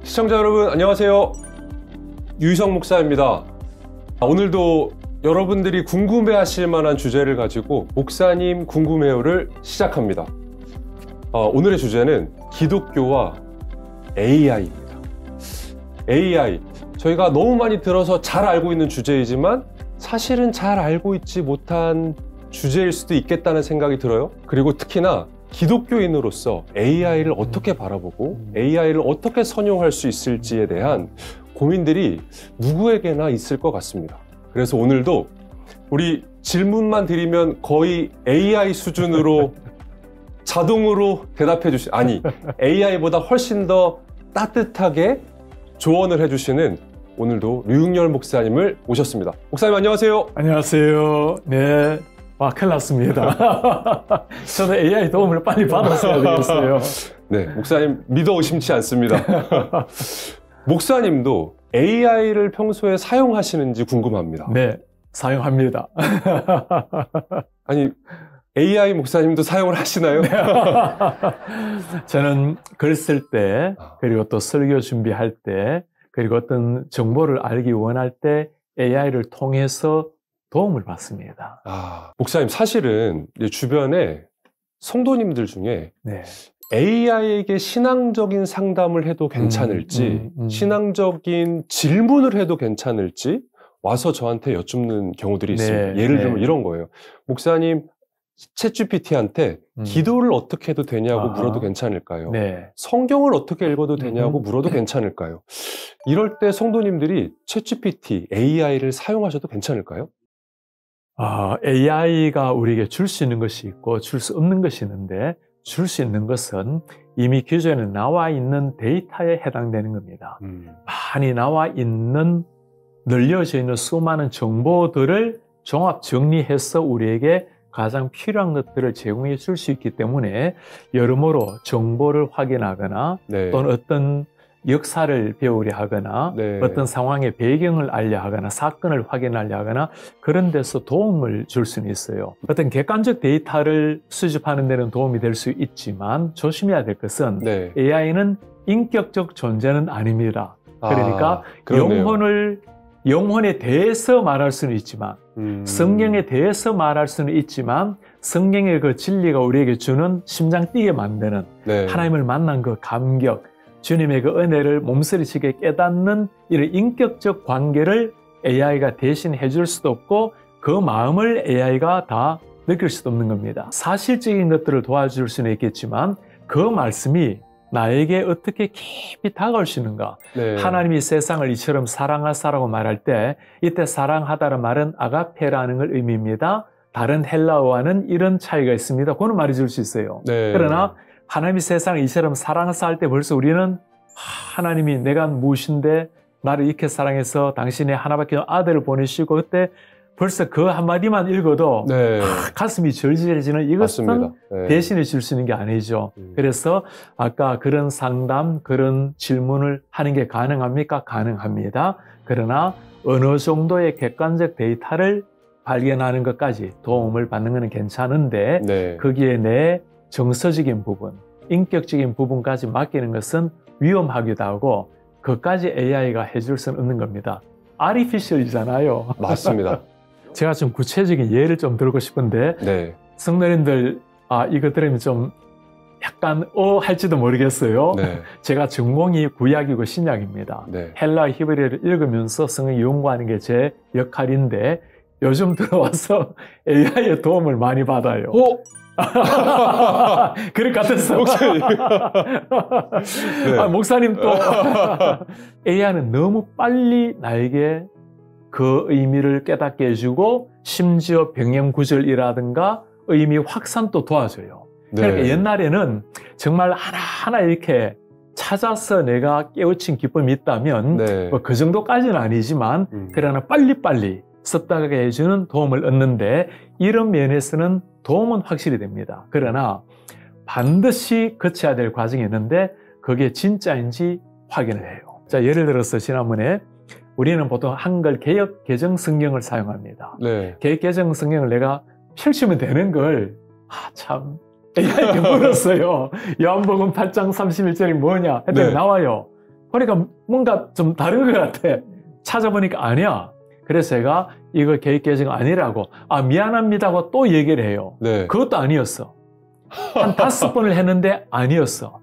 시청자 여러분 안녕하세요. 유희성 목사입니다. 오늘도 여러분들이 궁금해하실 만한 주제를 가지고 목사님 궁금해요를 시작합니다. 오늘의 주제는 기독교와 AI입니다. AI, 저희가 너무 많이 들어서 잘 알고 있는 주제이지만 사실은 잘 알고 있지 못한 주제일 수도 있겠다는 생각이 들어요. 그리고 특히나 기독교인으로서 AI를 어떻게 바라보고 AI를 어떻게 선용할 수 있을지에 대한 고민들이 누구에게나 있을 것 같습니다. 그래서 오늘도 우리 질문만 드리면 거의 AI 수준으로 자동으로 대답해 주시, 아니, AI보다 훨씬 더 따뜻하게 조언을 해주시는 오늘도 류흥열 목사님을 모셨습니다. 목사님 안녕하세요. 안녕하세요. 네. 큰일 났습니다. 저도 AI 도움을 빨리 받았어야 되겠어요. 네, 목사님 믿어 의심치 않습니다. 목사님도 AI를 평소에 사용하시는지 궁금합니다. 네, 사용합니다. 아니, AI 목사님도 사용을 하시나요? 네. 저는 글 쓸 때, 그리고 또 설교 준비할 때, 그리고 어떤 정보를 알기 원할 때 AI를 통해서 도움을 받습니다. 목사님, 사실은 주변에 성도님들 중에 네. AI에게 신앙적인 상담을 해도 괜찮을지, 신앙적인 질문을 해도 괜찮을지 와서 저한테 여쭙는 경우들이 있습니다. 네. 예를 네. 들면 이런 거예요. 목사님, 챗GPT한테 기도를 어떻게 해도 되냐고 물어도 괜찮을까요? 네. 성경을 어떻게 읽어도 되냐고 물어도 괜찮을까요? 이럴 때 성도님들이 챗GPT, AI를 사용하셔도 괜찮을까요? AI가 우리에게 줄 수 있는 것이 있고 줄 수 없는 것이 있는데, 줄 수 있는 것은 이미 기존에 나와 있는 데이터에 해당되는 겁니다. 많이 나와 있는, 늘려져 있는 수많은 정보들을 종합 정리해서 우리에게 가장 필요한 것들을 제공해 줄 수 있기 때문에 여러모로 정보를 확인하거나 네. 또는 어떤 역사를 배우려 하거나 네. 어떤 상황의 배경을 알려 하거나 사건을 확인하려 하거나 그런 데서 도움을 줄 수는 있어요. 어떤 객관적 데이터를 수집하는 데는 도움이 될 수 있지만 조심해야 될 것은 네. AI는 인격적 존재는 아닙니다. 그러니까 그러네요. 영혼에 대해서 말할 수는 있지만 성경에 대해서 말할 수는 있지만 성경의 그 진리가 우리에게 주는 심장 뛰게 만드는 네. 하나님을 만난 그 감격, 주님의 그 은혜를 몸서리치게 깨닫는 이런 인격적 관계를 AI가 대신 해줄 수도 없고 그 마음을 AI가 다 느낄 수도 없는 겁니다. 사실적인 것들을 도와줄 수는 있겠지만 그 말씀이 나에게 어떻게 깊이 다가올 수 있는가. 네. 하나님이 세상을 이처럼 사랑하사라고 말할 때 이때 사랑하다는 말은 아가페라는 걸 의미입니다. 다른 헬라어와는 이런 차이가 있습니다. 그거는 말해줄 수 있어요. 네. 그러나 하나님이 세상을 이처럼 사랑하사 할 때 벌써 우리는 하나님이 내가 무엇인데 나를 이렇게 사랑해서 당신의 하나밖에 없는 아들을 보내시고 그때 벌써 그 한마디만 읽어도 네. 가슴이 절절해지는 이것은 네. 대신해 줄 수 있는 게 아니죠. 그래서 아까 그런 상담, 그런 질문을 하는 게 가능합니까? 가능합니다. 그러나 어느 정도의 객관적 데이터를 발견하는 것까지 도움을 받는 것은 괜찮은데 네. 거기에 내 정서적인 부분, 인격적인 부분까지 맡기는 것은 위험하기도 하고 그것까지 AI가 해줄 수는 없는 겁니다. 아티피셜이잖아요. 맞습니다. 제가 좀 구체적인 예를 좀 들고 싶은데 네. 성도님들 이거 들으면 좀 약간 할지도 모르겠어요. 네. 제가 전공이 구약이고 신약입니다. 네. 헬라 히브리어를 읽으면서 성경 연구하는 게 제 역할인데 요즘 들어와서 AI의 도움을 많이 받아요. 그럴 것 같았어. 목사님. 네. 목사님 또 AI는 너무 빨리 나에게 그 의미를 깨닫게 해주고 심지어 병행 구절이라든가 의미 확산도 도와줘요. 네. 그러니까 옛날에는 정말 하나하나 이렇게 찾아서 내가 깨우친 기쁨이 있다면 네. 그 정도까지는 아니지만 그러나 빨리빨리 썼다게 해주는 도움을 얻는데 이런 면에서는 도움은 확실히 됩니다. 그러나 반드시 거쳐야 될 과정이 있는데 그게 진짜인지 확인을 해요. 자, 예를 들어서 지난번에 우리는 보통 한글 개역 개정 성경을 사용합니다. 네. 개역 개정 성경을 내가 펼치면 되는 걸 참 AI에게 물었어요. 요한복음 8장 31절이 뭐냐? 했더니 네. 나와요. 그러니까 뭔가 좀 다른 것 같아. 찾아보니까 아니야. 그래서 제가 이거 계획 개정 아니라고, 미안합니다고 또 얘기를 해요. 네. 그것도 아니었어. 한 5번을 했는데 아니었어.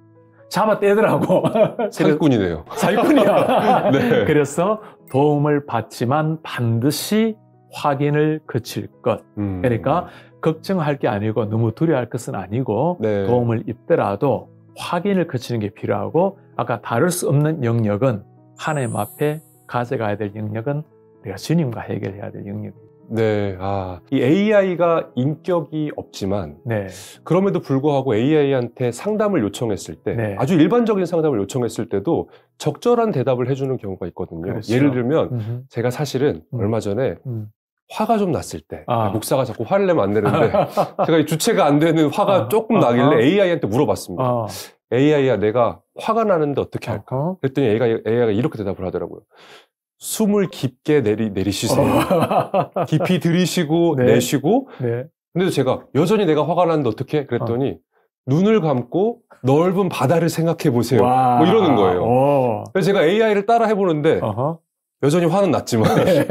잡아 떼더라고. 사기꾼이네요. 사기꾼이야. 네. 그래서 도움을 받지만 반드시 확인을 거칠 것. 그러니까 걱정할 게 아니고 너무 두려워할 것은 아니고 네. 도움을 입더라도 확인을 거치는 게 필요하고, 아까 다룰 수 없는 영역은 하나님 앞에 가져가야 될 영역은 우리가 주님과 해결해야 될 영역입니다. 네. 이 AI가 인격이 없지만 네. 그럼에도 불구하고 AI한테 상담을 요청했을 때 네. 아주 일반적인 상담을 요청했을 때도 적절한 대답을 해주는 경우가 있거든요. 그렇죠. 예를 들면 제가 사실은 얼마 전에 화가 좀 났을 때 목사가 자꾸 화를 내면 안 되는데 제가 이 주체가 안 되는 화가 조금 나길래 AI한테 물어봤습니다. AI야, 내가 화가 나는데 어떻게 할까? 그랬더니 AI가 이렇게 대답을 하더라고요. 숨을 깊게 내리시세요. 깊이 들이쉬고 네. 내쉬고. 네. 근데도 제가 여전히 내가 화가 나는데 어떻게? 그랬더니 눈을 감고 넓은 바다를 생각해 보세요. 뭐 이러는 거예요. 그래서 제가 AI를 따라 해보는데 여전히 화는 났지만 네.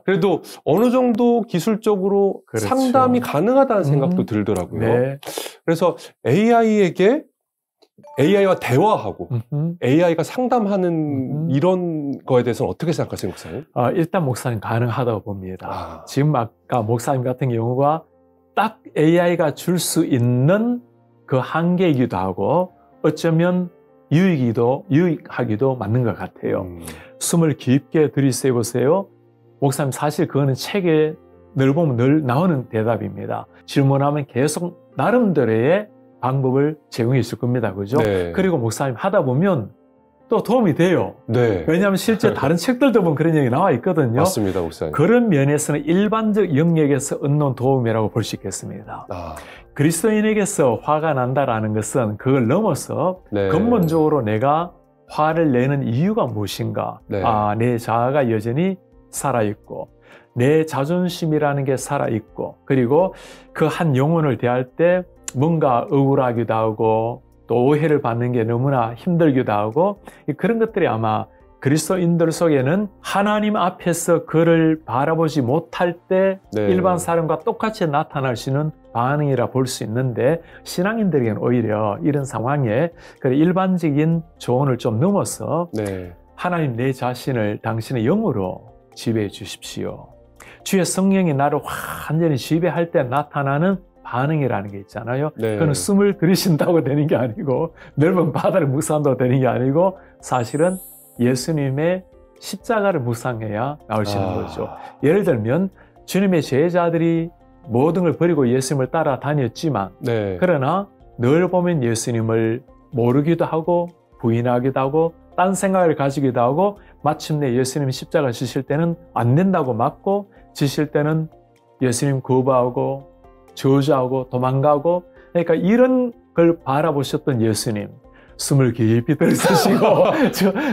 그래도 어느 정도 기술적으로 그렇죠. 상담이 가능하다는 생각도 들더라고요. 네. 그래서 AI와 대화하고 AI가 상담하는 이런 거에 대해서는 어떻게 생각하세요, 목사님? 일단 목사님 가능하다고 봅니다. 지금 아까 목사님 같은 경우가 딱 AI가 줄 수 있는 그 한계이기도 하고 어쩌면 유익하기도 맞는 것 같아요. 숨을 깊게 들이쉬보세요. 목사님 사실 그거는 책에 늘 보면 늘 나오는 대답입니다. 질문하면 계속 나름대로의 방법을 제공해 줄 겁니다. 그죠? 네. 그리고 목사님 하다 보면 또 도움이 돼요. 네. 왜냐하면 실제 다른 책들도 보면 그런 얘기 나와 있거든요. 맞습니다, 목사님. 그런 면에서는 일반적 영역에서 얻는 도움이라고 볼 수 있겠습니다. 그리스도인에게서 화가 난다라는 것은 그걸 넘어서 네. 근본적으로 내가 화를 내는 이유가 무엇인가? 네. 내 자아가 여전히 살아있고 내 자존심이라는 게 살아있고 그리고 그 한 영혼을 대할 때 뭔가 억울하기도 하고 또 오해를 받는 게 너무나 힘들기도 하고 그런 것들이 아마 그리스도인들 속에는 하나님 앞에서 그를 바라보지 못할 때 네. 일반 사람과 똑같이 나타날 수 있는 반응이라 볼 수 있는데 신앙인들에게는 오히려 이런 상황에 일반적인 조언을 좀 넘어서 네. 하나님 내 자신을 당신의 영으로 지배해 주십시오. 주의 성령이 나를 완전히 지배할 때 나타나는 반응이라는 게 있잖아요. 네. 그건 숨을 들이쉰다고 되는 게 아니고 넓은 바다를 묵상한다고 되는 게 아니고 사실은 예수님의 십자가를 묵상해야 나오시는 거죠. 예를 들면 주님의 제자들이 모든 걸 버리고 예수님을 따라다녔지만 네. 그러나 늘 보면 예수님을 모르기도 하고 부인하기도 하고 딴 생각을 가지기도 하고 마침내 예수님 십자가 지실 때는 안 된다고 맞고 지실 때는 예수님 거부하고 저주하고 도망가고 그러니까 이런 걸 바라보셨던 예수님 숨을 깊이 들이쉬시고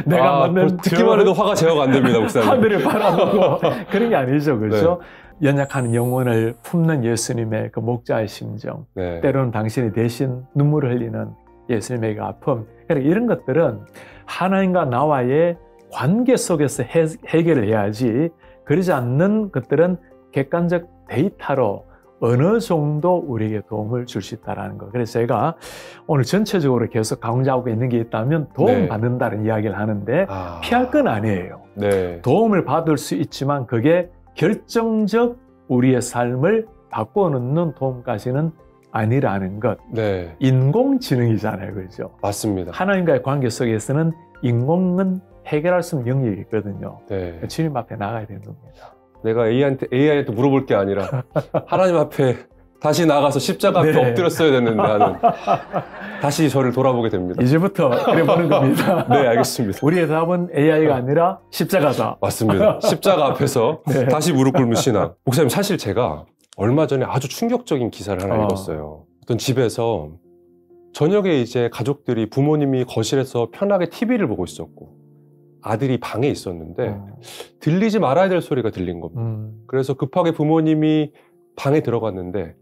내가 만든 듣기만 해도 화가 제어가 안 됩니다, 목사님. 하늘을 바라보고 그런 게 아니죠, 그렇죠? 네. 연약한 영혼을 품는 예수님의 그 목자의 심정, 네. 때로는 당신이 대신 눈물을 흘리는 예수님의 그 아픔, 그러니까 이런 것들은 하나님과 나와의 관계 속에서 해결을 해야지 그러지 않는 것들은 객관적 데이터로 어느 정도 우리에게 도움을 줄 수 있다는 거. 그래서 제가 오늘 전체적으로 계속 강조하고 있는 게 있다면 도움받는다는 이야기를 하는데 피할 건 아니에요. 네. 도움을 받을 수 있지만 그게 결정적 우리의 삶을 바꿔놓는 도움까지는 아니라는 것. 네. 인공지능이잖아요. 그렇죠? 맞습니다. 하나님과의 관계 속에서는 인공은 해결할 수 없는 영역이 있거든요. 네. 주님 앞에 나가야 되는 겁니다. 내가 AI한테 물어볼 게 아니라 하나님 앞에 다시 나가서 십자가 앞에 엎드렸어야 됐는데 하는 다시 저를 돌아보게 됩니다. 이제부터 그래 보는 겁니다. 네, 알겠습니다. 우리의 답은 AI가 아니라 십자가다. 맞습니다. 십자가 앞에서 다시 무릎 꿇는 신앙. 목사님, 사실 제가 얼마 전에 아주 충격적인 기사를 하나 읽었어요. 어떤 집에서 저녁에 이제 가족들이 부모님이 거실에서 편하게 TV를 보고 있었고 아들이 방에 있었는데 들리지 말아야 될 소리가 들린 겁니다. 그래서 급하게 부모님이 방에 들어갔는데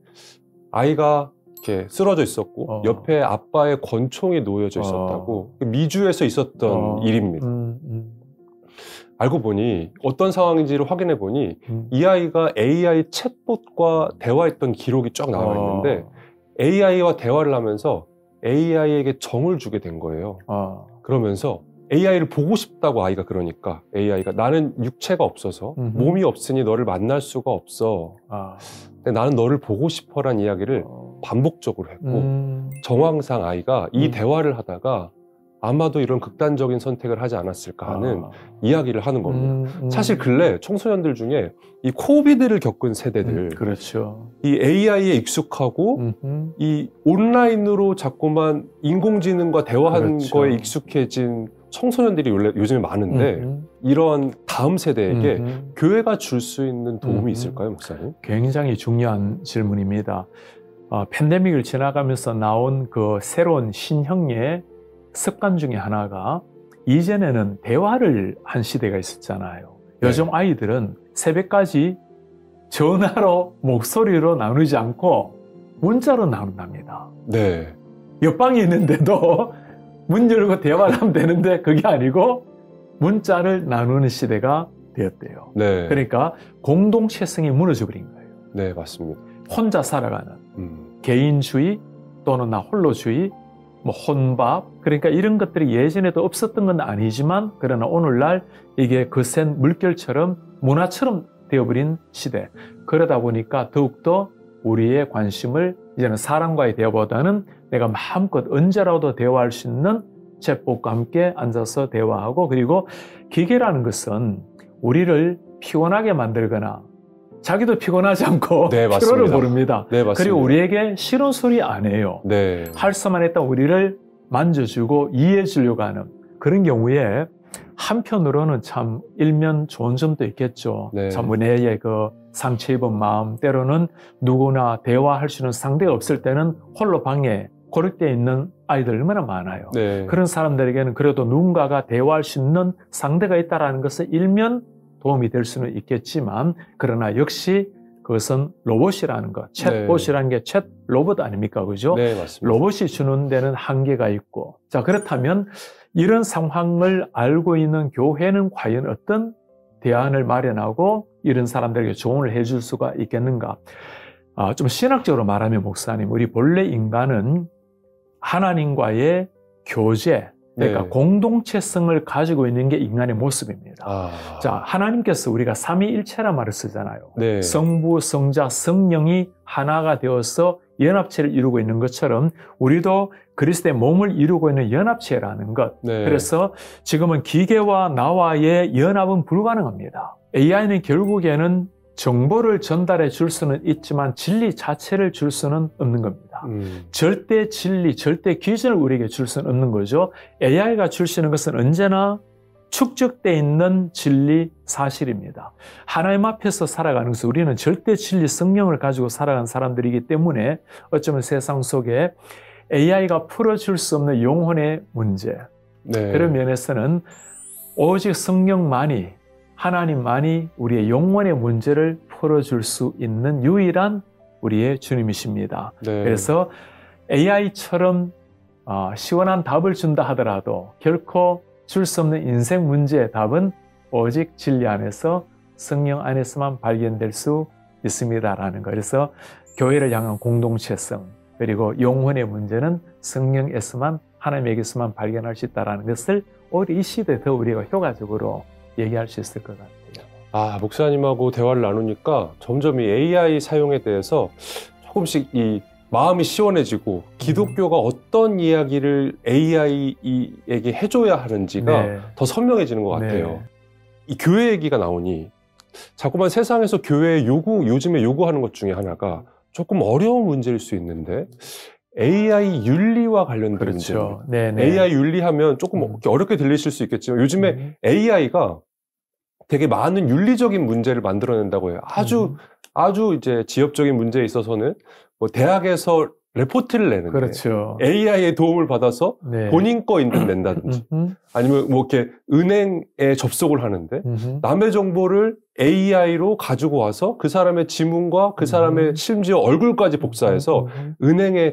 아이가 이렇게 쓰러져 있었고 옆에 아빠의 권총이 놓여져 있었다고 미주에서 있었던 일입니다. 알고 보니 어떤 상황인지를 확인해 보니 이 아이가 AI 챗봇과 대화했던 기록이 쫙 나와 있는데 AI와 대화를 하면서 AI에게 정을 주게 된 거예요. 그러면서 AI를 보고 싶다고 아이가 그러니까 AI가 나는 육체가 없어서 몸이 없으니 너를 만날 수가 없어. 근데 나는 너를 보고 싶어란 이야기를 반복적으로 했고 정황상 아이가 이 대화를 하다가 아마도 이런 극단적인 선택을 하지 않았을까 하는 이야기를 하는 겁니다. 사실 근래 청소년들 중에 이 코비드를 겪은 세대들 그렇죠. 이 AI에 익숙하고 이 온라인으로 자꾸만 인공지능과 대화하는 그렇죠. 거에 익숙해진 청소년들이 요즘에 많은데 이런 다음 세대에게 교회가 줄 수 있는 도움이 있을까요, 목사님? 굉장히 중요한 질문입니다. 팬데믹을 지나가면서 나온 그 새로운 신형의 습관 중에 하나가 이전에는 대화를 한 시대가 있었잖아요. 요즘 아이들은 새벽까지 전화로 목소리로 나누지 않고 문자로 나눈답니다. 네. 옆방에 있는데도 문 열고 대화를 하면 되는데 그게 아니고 문자를 나누는 시대가 되었대요. 네. 그러니까 공동체성이 무너져 버린 거예요. 네, 맞습니다. 혼자 살아가는 개인주의 또는 나 홀로주의, 뭐 혼밥, 그러니까 이런 것들이 예전에도 없었던 건 아니지만 그러나 오늘날 이게 거센 물결처럼 문화처럼 되어버린 시대. 그러다 보니까 더욱더 우리의 관심을 이제는 사람과의 대화보다는 내가 마음껏 언제라도 대화할 수 있는 챗봇과 함께 앉아서 대화하고, 그리고 기계라는 것은 우리를 피곤하게 만들거나 자기도 피곤하지 않고 네, 피로를 모릅니다. 네, 맞습니다. 그리고 우리에게 싫은 소리 안 해요. 네. 할 수만 했다 우리를 만져주고 이해해 주려고 하는 그런 경우에 한편으로는 참 일면 좋은 점도 있겠죠. 네. 참 은혜의 그 상처 입은 마음, 때로는 누구나 대화할 수 있는 상대가 없을 때는 홀로 방에 고립되어 있는 아이들 얼마나 많아요. 네. 그런 사람들에게는 그래도 누군가가 대화할 수 있는 상대가 있다는 것은 일면 도움이 될 수는 있겠지만, 그러나 역시 그것은 로봇이라는 것, 챗봇이라는 게 챗 로봇 아닙니까? 그죠? 네, 맞습니다. 로봇이 주는 데는 한계가 있고. 자, 그렇다면 이런 상황을 알고 있는 교회는 과연 어떤 대안을 마련하고 이런 사람들에게 조언을 해줄 수가 있겠는가? 좀 신학적으로 말하면 목사님, 우리 본래 인간은 하나님과의 교제, 그러니까 네. 공동체성을 가지고 있는 게 인간의 모습입니다. 자, 하나님께서 우리가 삼위일체란 말을 쓰잖아요. 네. 성부, 성자, 성령이 하나가 되어서 연합체를 이루고 있는 것처럼 우리도 그리스도의 몸을 이루고 있는 연합체라는 것. 네. 그래서 지금은 기계와 나와의 연합은 불가능합니다. AI는 결국에는 정보를 전달해 줄 수는 있지만 진리 자체를 줄 수는 없는 겁니다. 절대 진리, 절대 기준을 우리에게 줄 수는 없는 거죠. AI가 줄 수 있는 것은 언제나 축적되어 있는 진리 사실입니다. 하나님 앞에서 살아가는 것은 우리는 절대 진리 성령을 가지고 살아가는 사람들이기 때문에 어쩌면 세상 속에 AI가 풀어줄 수 없는 영혼의 문제, 네. 그런 면에서는 오직 성령만이, 하나님만이 우리의 영혼의 문제를 풀어줄 수 있는 유일한 우리의 주님이십니다. 네. 그래서 AI처럼 시원한 답을 준다 하더라도 결코 줄 수 없는 인생 문제의 답은 오직 진리 안에서, 성령 안에서만 발견될 수 있습니다라는 거. 그래서 교회를 향한 공동체성, 그리고 영혼의 문제는 성령에서만, 하나님에게서만 발견할 수 있다는 것을 오히려 이 시대에 더 우리가 효과적으로 얘기할 수 있을 것 같아요. 목사님하고 대화를 나누니까 점점 이 AI 사용에 대해서 조금씩 이 마음이 시원해지고 기독교가 어떤 이야기를 AI에게 해줘야 하는지가 더 선명해지는 것 같아요. 네. 이 교회 얘기가 나오니 자꾸만 세상에서 교회에 요즘에 요구하는 것 중에 하나가 조금 어려운 문제일 수 있는데 AI 윤리와 관련된 그렇죠. 문제입니다. AI 윤리하면 조금 어렵게 들리실 수 있겠지만 요즘에 AI가 되게 많은 윤리적인 문제를 만들어낸다고 해요. 아주 이제 지엽적인 문제에 있어서는 뭐 대학에서 레포트를 내는데 그렇죠. AI의 도움을 받아서 네. 본인 거 인증 낸다든지 아니면 뭐 이렇게 은행에 접속을 하는데 남의 정보를 AI로 가지고 와서 그 사람의 지문과 그 사람의 심지어 얼굴까지 복사해서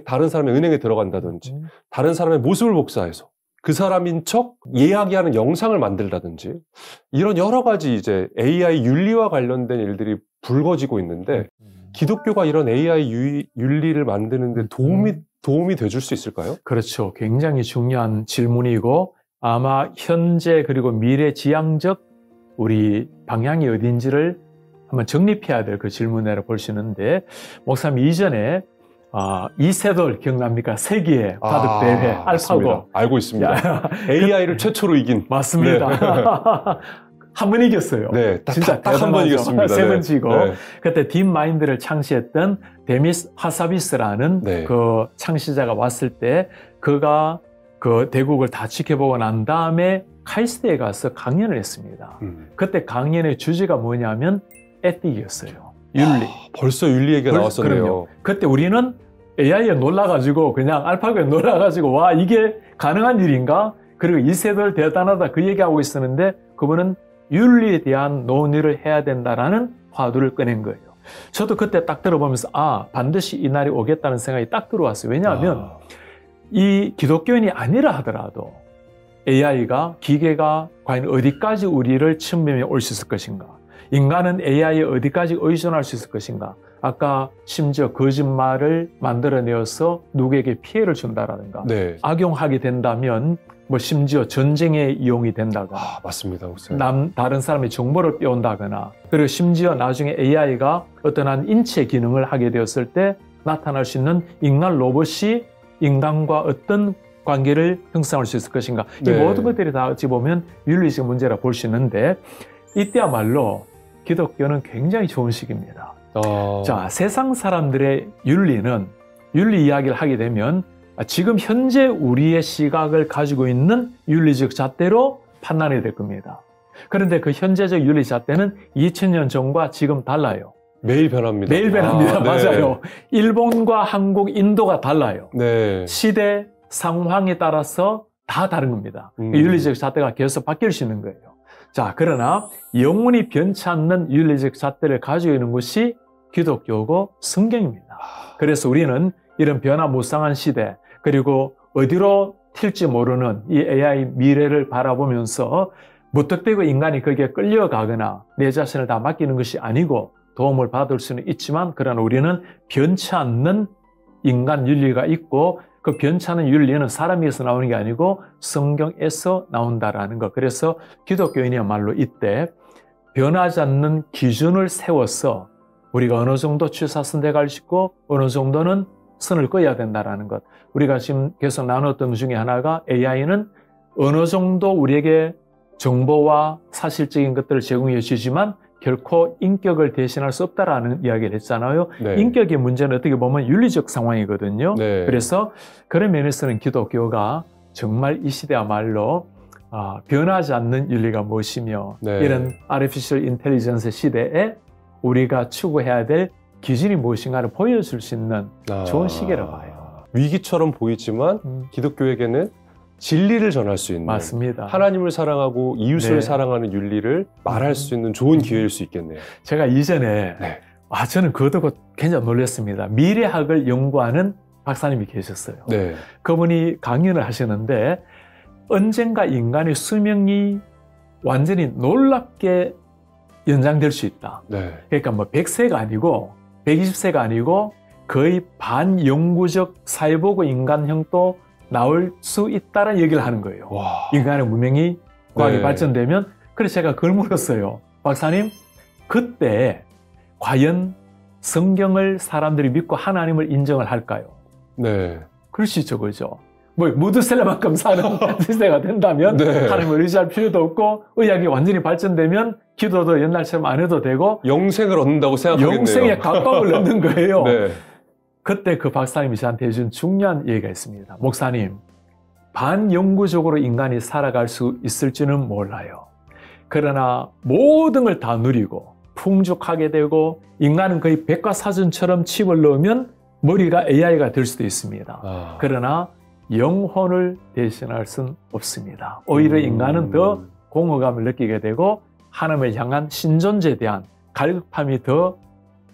다른 사람의 은행에 들어간다든지 다른 사람의 모습을 복사해서 그 사람인 척 이야기하는 영상을 만들다든지 이런 여러 가지 이제 AI 윤리와 관련된 일들이 불거지고 있는데 기독교가 이런 AI 윤리를 만드는 데 도움이 돼줄 수 있을까요? 그렇죠. 굉장히 중요한 질문이고 아마 현재 그리고 미래 지향적 우리 방향이 어딘지를 한번 정립해야 될 그 질문이라고 볼 수 있는데 목사님 이전에 이세돌 기억납니까? 세계의 바둑 대회 알파고 맞습니다. 알고 있습니다. AI를 최초로 이긴 맞습니다. 네. 한 번 이겼어요. 네, 진짜 딱 한 번 이겼습니다. 세 번 지고 네. 그때 딥마인드를 창시했던 데미스 하사비스라는 네. 그 창시자가 왔을 때 그가 그 대국을 다 지켜보고 난 다음에 카이스트에 가서 강연을 했습니다. 그때 강연의 주제가 뭐냐면 에틱이었어요. 윤리. 벌써 윤리 얘기가 나왔었네요. 그럼요. 그때 우리는 AI에 놀라가지고 그냥 알파고에 놀라가지고 와 이게 가능한 일인가? 그리고 이세돌 대단하다 그 얘기하고 있었는데 그분은 윤리에 대한 논의를 해야 된다라는 화두를 꺼낸 거예요. 저도 그때 딱 들어보면서 반드시 이 날이 오겠다는 생각이 딱 들어왔어요. 왜냐하면 이 기독교인이 아니라 하더라도 AI가 기계가 과연 어디까지 우리를 침범해 올 수 있을 것인가? 인간은 AI에 어디까지 의존할 수 있을 것인가? 아까 심지어 거짓말을 만들어내어서 누구에게 피해를 준다라든가 네. 악용하게 된다면 뭐 심지어 전쟁에 이용이 된다거나 맞습니다. 목사님. 다른 사람의 정보를 빼온다거나 그리고 심지어 나중에 AI가 어떤 한 인체 기능을 하게 되었을 때 나타날 수 있는 인간 로봇이 인간과 어떤 관계를 형성할 수 있을 것인가. 네. 이 모든 것들이 다 어찌 보면 윤리적 문제라 볼 수 있는데 이때야말로 기독교는 굉장히 좋은 시기입니다. 자, 세상 사람들의 윤리 이야기를 하게 되면 지금 현재 우리의 시각을 가지고 있는 윤리적 잣대로 판단해야 될 겁니다. 그런데 그 현재적 윤리 잣대는 2000년 전과 지금 달라요. 매일 변합니다. 매일 변합니다. 네. 맞아요. 일본과 한국, 인도가 달라요. 네. 시대, 상황에 따라서 다 다른 겁니다. 윤리적 잣대가 계속 바뀔 수 있는 거예요. 자, 그러나 영원히 변치 않는 윤리적 잣대를 가지고 있는 것이 기독교고 성경입니다. 그래서 우리는 이런 변화무쌍한 시대 그리고 어디로 튈지 모르는 이 AI 미래를 바라보면서 무턱대고 인간이 거기에 끌려가거나 내 자신을 다 맡기는 것이 아니고 도움을 받을 수는 있지만 그러나 우리는 변치 않는 인간 윤리가 있고 그 변치 않는 윤리는 사람에서 나오는 게 아니고 성경에서 나온다라는 것. 그래서 기독교인이야말로 이때 변하지 않는 기준을 세워서 우리가 어느 정도 취사선택 할 수 있고 어느 정도는 선을 그어야 된다는 것. 우리가 지금 계속 나눴던 것 중에 하나가 AI는 어느 정도 우리에게 정보와 사실적인 것들을 제공해 주지만 결코 인격을 대신할 수 없다라는 이야기를 했잖아요. 네. 인격의 문제는 어떻게 보면 윤리적 상황이거든요. 네. 그래서 그런 면에서는 기독교가 정말 이 시대야말로 변하지 않는 윤리가 무엇이며 네. 이런 Artificial Intelligence 시대에 우리가 추구해야 될 기준이 무엇인가를 보여줄 수 있는 좋은 시기라고 봐요. 위기처럼 보이지만 기독교에게는 진리를 전할 수 있는 맞습니다. 하나님을 사랑하고 이웃을 네. 사랑하는 윤리를 말할 수 있는 좋은 기회일 수 있겠네요. 제가 이전에 네. 저는 그거 듣고 굉장히 놀랐습니다. 미래학을 연구하는 박사님이 계셨어요. 네. 그분이 강연을 하시는데 언젠가 인간의 수명이 완전히 놀랍게 연장될 수 있다. 네. 그러니까 뭐 100세가 아니고 120세가 아니고 거의 반영구적 사회보고 인간형도 나올 수 있다는 얘기를 하는 거예요. 와. 인간의 문명이 과학이 네. 발전되면. 그래서 제가 그걸 물었어요. 박사님, 그때 과연 성경을 사람들이 믿고 하나님을 인정을 할까요? 네. 그럴 수 있죠, 그죠? 뭐 무드셀러만큼 사는 시대가 된다면 네. 하나님을 의지할 필요도 없고 의학이 완전히 발전되면 기도도 옛날처럼 안 해도 되고 영생을 얻는다고 생각하겠네요. 영생에 가까움을 얻는 거예요. 네. 그때 그 박사님이 저한테 해준 중요한 얘기가 있습니다. 목사님, 반영구적으로 인간이 살아갈 수 있을지는 몰라요. 그러나 모든 걸 다 누리고 풍족하게 되고 인간은 거의 백과사전처럼 칩을 넣으면 머리가 AI가 될 수도 있습니다. 그러나 영혼을 대신할 수는 없습니다. 오히려 인간은 더 공허감을 느끼게 되고 하나님을 향한 신존재에 대한 갈급함이 더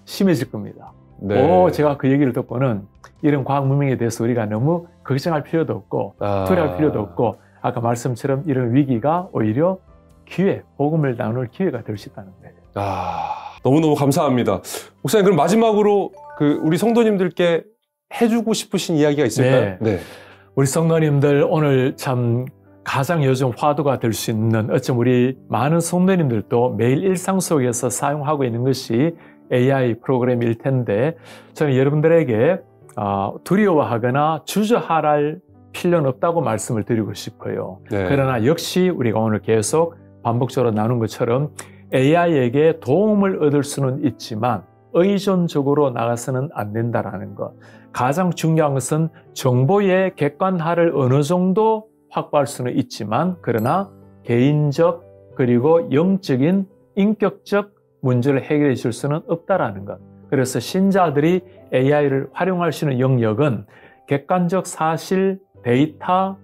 심해질 겁니다. 네. 제가 그 얘기를 듣고는 이런 과학 문명에 대해서 우리가 너무 걱정할 필요도 없고 두려울 필요도 없고 아까 말씀처럼 이런 위기가 오히려 기회, 복음을 나눌 기회가 될 수 있다는 거예요. 너무너무 감사합니다. 목사님, 그럼 마지막으로 우리 성도님들께 해주고 싶으신 이야기가 있을까요? 네. 우리 성도님들 오늘 참 가장 요즘 화두가 될 수 있는 어쩜 우리 많은 성도님들도 매일 일상 속에서 사용하고 있는 것이 AI 프로그램일 텐데 저는 여러분들에게 두려워하거나 주저할 필요는 없다고 말씀을 드리고 싶어요. 네. 그러나 역시 우리가 오늘 계속 반복적으로 나눈 것처럼 AI에게 도움을 얻을 수는 있지만 의존적으로 나가서는 안 된다라는 것. 가장 중요한 것은 정보의 객관화를 어느 정도 확보할 수는 있지만 그러나 개인적 그리고 영적인 인격적 문제를 해결해 줄 수는 없다라는 것. 그래서 신자들이 AI를 활용할 수 있는 영역은 객관적 사실, 데이터,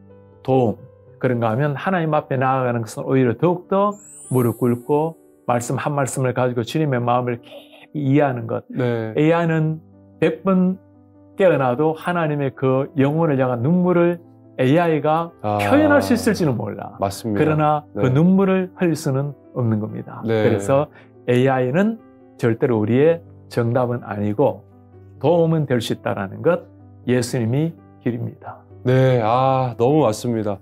도움. 그런가 하면 하나님 앞에 나아가는 것은 오히려 더욱더 무릎 꿇고 말씀 한 말씀을 가지고 주님의 마음을 깊이 이해하는 것. 네. AI는 100번 깨어나도 하나님의 그 영혼을 향한 눈물을 AI가 표현할 수 있을지는 몰라. 맞습니다. 그러나 네. 그 눈물을 흘릴 수는 없는 겁니다. 네. 그래서 AI는 절대로 우리의 정답은 아니고 도움은 될 수 있다는 것, 예수님이 길입니다. 네, 너무 맞습니다.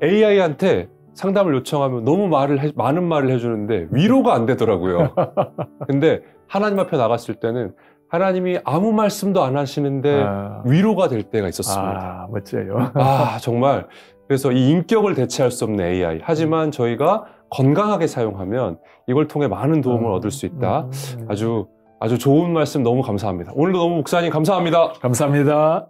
AI한테 상담을 요청하면 너무 많은 말을 해주는데 위로가 안 되더라고요. 근데 하나님 앞에 나갔을 때는 하나님이 아무 말씀도 안 하시는데 위로가 될 때가 있었습니다. 멋져요. 정말. 그래서 이 인격을 대체할 수 없는 AI. 하지만 저희가 건강하게 사용하면 이걸 통해 많은 도움을 얻을 수 있다. 아주 좋은 말씀 너무 감사합니다. 오늘도 너무 목사님 감사합니다. 감사합니다.